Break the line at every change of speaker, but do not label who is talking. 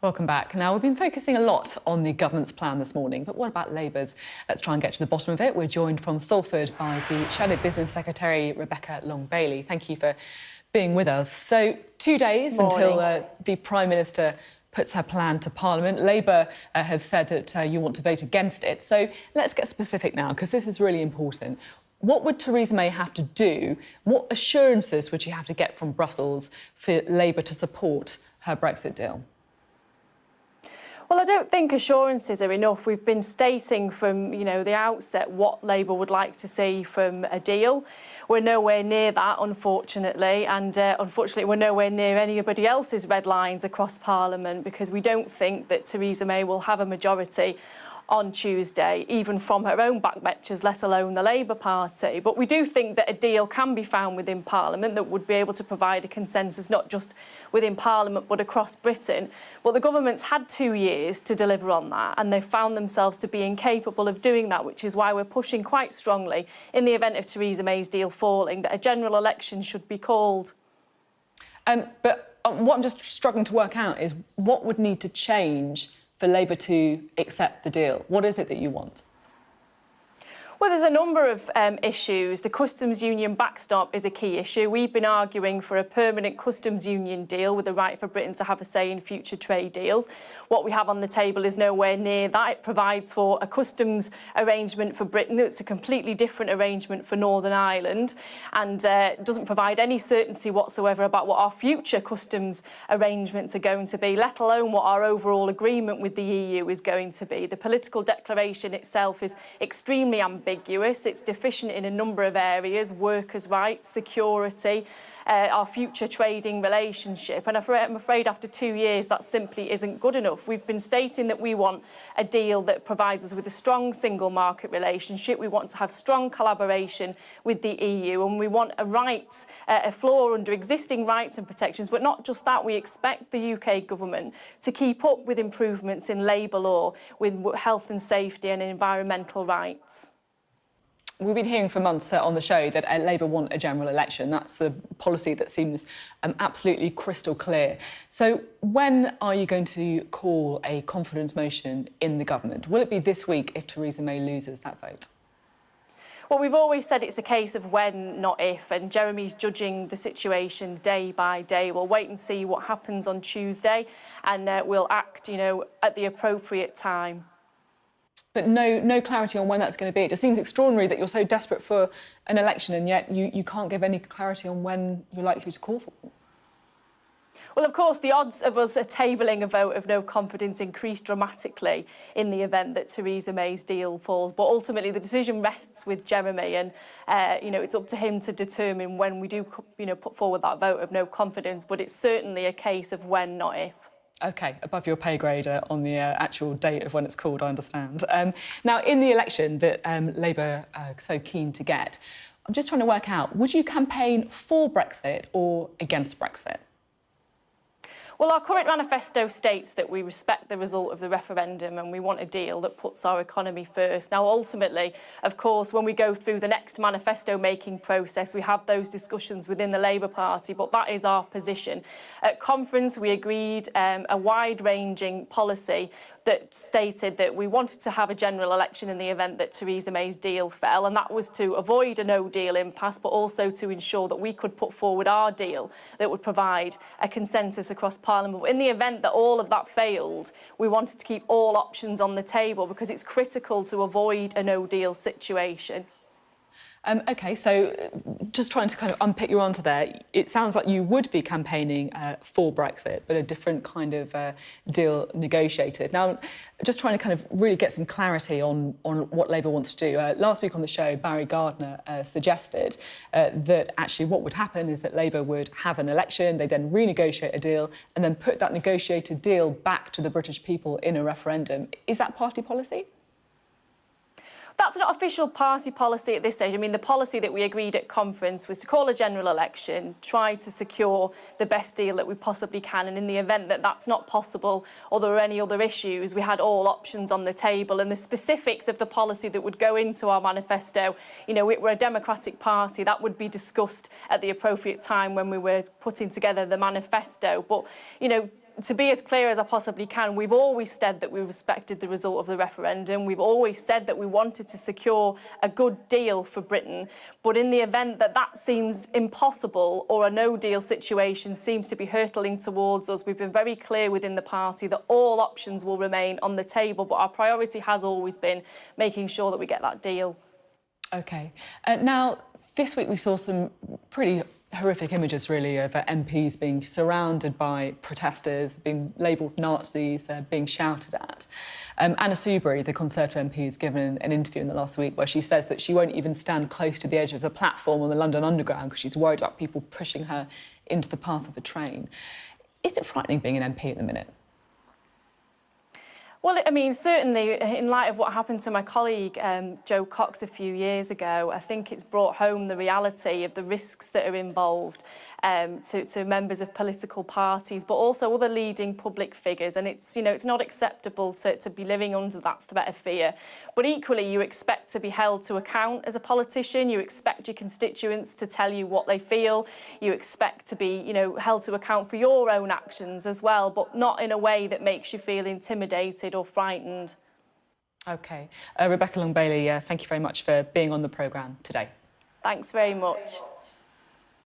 Welcome back. Now, we've been focusing a lot on the government's plan this morning, but what about Labour's? Let's try and get to the bottom of it. We're joined from Salford by the Shadow Business Secretary, Rebecca Long-Bailey. Thank you for being with us. So, 2 days until the Prime Minister puts her plan to Parliament. Labour have said that you want to vote against it. So let's get specific now, because this is really important. What would Theresa May have to do? What assurances would she have to get from Brussels for Labour to support her Brexit deal?
Well, I don't think assurances are enough. We've been stating from, the outset what Labour would like to see from a deal. We're nowhere near that, unfortunately, and unfortunately we're nowhere near anybody else's red lines across Parliament, because we don't think that Theresa May will have a majority on Tuesday, even from her own backbenchers, let alone the Labour Party. But we do think that a deal can be found within Parliament that would be able to provide a consensus, not just within Parliament, but across Britain. Well, the government's had 2 years to deliver on that, and they've found themselves to be incapable of doing that, which is why we're pushing quite strongly, in the event of Theresa May's deal falling, that a general election should be called.
But what I'm just struggling to work out is what would need to change for Labour to accept the deal? What is it that you want?
Well, there's a number of issues. The customs union backstop is a key issue. We've been arguing for a permanent customs union deal with the right for Britain to have a say in future trade deals. What we have on the table is nowhere near that. It provides for a customs arrangement for Britain. It's a completely different arrangement for Northern Ireland, and doesn't provide any certainty whatsoever about what our future customs arrangements are going to be, let alone what our overall agreement with the EU is going to be. The political declaration itself is extremely ambiguous. It's deficient in a number of areas: workers' rights, security, our future trading relationship. And I'm afraid after 2 years that simply isn't good enough. We've been stating that we want a deal that provides us with a strong single market relationship. We want to have strong collaboration with the EU, and we want a floor under existing rights and protections. But not just that, we expect the UK government to keep up with improvements in labour law, with health and safety and environmental rights.
We've been hearing for months on the show that Labour want a general election. That's a policy that seems absolutely crystal clear. So when are you going to call a confidence motion in the government? Will it be this week if Theresa May loses that vote?
Well, we've always said it's a case of when, not if, and Jeremy's judging the situation day by day. We'll wait and see what happens on Tuesday, and we'll act, at the appropriate time.
But no clarity on when that's going to be. It just seems extraordinary that you're so desperate for an election, and yet you can't give any clarity on when you're likely to call for one.
Well, of course, the odds of us tabling a vote of no confidence increase dramatically in the event that Theresa May's deal falls. But ultimately, the decision rests with Jeremy, and it's up to him to determine when we do, put forward that vote of no confidence. But it's certainly a case of when, not if.
OK, above your pay grade on the actual date of when it's called, I understand. Now, in the election that Labour are so keen to get, I'm just trying to work out, would you campaign for Brexit or against Brexit?
Well, our current manifesto states that we respect the result of the referendum and we want a deal that puts our economy first. Now, ultimately, of course, when we go through the next manifesto-making process, we have those discussions within the Labour Party, but that is our position. At conference, we agreed a wide-ranging policy that stated that we wanted to have a general election in the event that Theresa May's deal fell, and that was to avoid a no-deal impasse, but also to ensure that we could put forward our deal that would provide a consensus across Parliament. But in the event that all of that failed, we wanted to keep all options on the table because it's critical to avoid a no-deal situation.
OK, so just trying to kind of unpick your answer there, it sounds like you would be campaigning for Brexit, but a different kind of deal negotiated. Now, just trying to kind of really get some clarity on what Labour wants to do. Last week on the show, Barry Gardiner suggested that actually what would happen is that Labour would have an election, they then renegotiate a deal, and then put that negotiated deal back to the British people in a referendum. Is that party policy?
That's not official party policy at this stage. I mean, the policy that we agreed at conference was to call a general election, try to secure the best deal that we possibly can, and in the event that that's not possible or there are any other issues, we had all options on the table. And the specifics of the policy that would go into our manifesto, we're a democratic party, that would be discussed at the appropriate time when we were putting together the manifesto. But, to be as clear as I possibly can, we've always said that we respected the result of the referendum. We've always said that we wanted to secure a good deal for Britain. But in the event that that seems impossible or a no-deal situation seems to be hurtling towards us, we've been very clear within the party that all options will remain on the table. But our priority has always been making sure that we get that deal.
OK. Now, this week we saw some pretty horrific images, really, of MPs being surrounded by protesters, being labelled Nazis, being shouted at. Anna Soubry, the Conservative MP, has given an interview in the last week where she says that she won't even stand close to the edge of the platform on the London Underground because she's worried about people pushing her into the path of the train. Is it frightening being an MP at the minute?
Well, I mean, certainly, in light of what happened to my colleague, Jo Cox, a few years ago, I think it's brought home the reality of the risks that are involved to members of political parties, but also other leading public figures. And it's, you know, it's not acceptable to be living under that threat of fear. But equally, you expect to be held to account as a politician. You expect your constituents to tell you what they feel. You expect to be, you know, held to account for your own actions as well, but not in a way that makes you feel intimidated or frightened.
OK. Rebecca Long-Bailey, thank you very much for being on the programme today.
Thanks very much.